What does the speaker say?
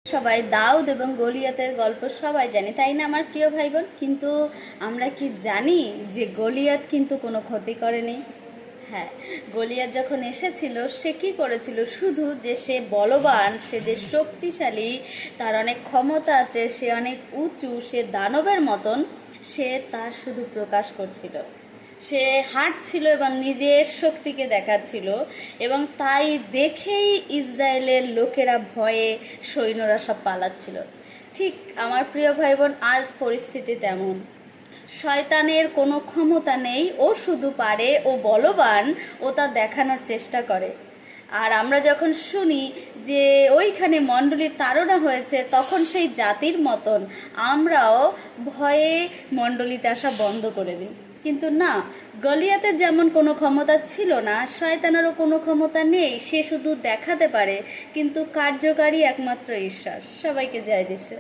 সবাই দাউদ এবং গলিয়াতের গল্প সবাই জানি, তাই না আমার প্রিয় ভাই বোন? কিন্তু আমরা কি জানি যে গলিয়াত কিন্তু কোনো ক্ষতি করেনি? হ্যাঁ, গলিয়াত যখন এসেছিল সে কি করেছিল? শুধু যে সে বলবান, সে যে শক্তিশালী, তার অনেক ক্ষমতা আছে, সে অনেক উঁচু, সে দানবের মতন, সে তার শুধু প্রকাশ করছিল। সে হাঁটছিল এবং নিজের শক্তিকে দেখাচ্ছিল, এবং তাই দেখেই ইসরায়েলের লোকেরা ভয়ে, সৈন্যরা সব পালাচ্ছিল। ঠিক আমার প্রিয় ভাই বোন, আজ পরিস্থিতি তেমন। শয়তানের কোনো ক্ষমতা নেই, ও শুধু পারে, ও বলবান, ও তা দেখানোর চেষ্টা করে। আর আমরা যখন শুনি যে ওইখানে মণ্ডলীর তাড়না হয়েছে, তখন সেই জাতির মতন আমরাও ভয়ে মণ্ডলীতে আসা বন্ধ করে দিই। কিন্তু না, গলিয়াতের যেমন কোনো ক্ষমতা ছিল না, শয়তানেরও কোনো ক্ষমতা নেই। সে শুধু দেখাতে পারে, কিন্তু কার্যকারী একমাত্র ঈশ্বর। সবাইকে জয় যিশু।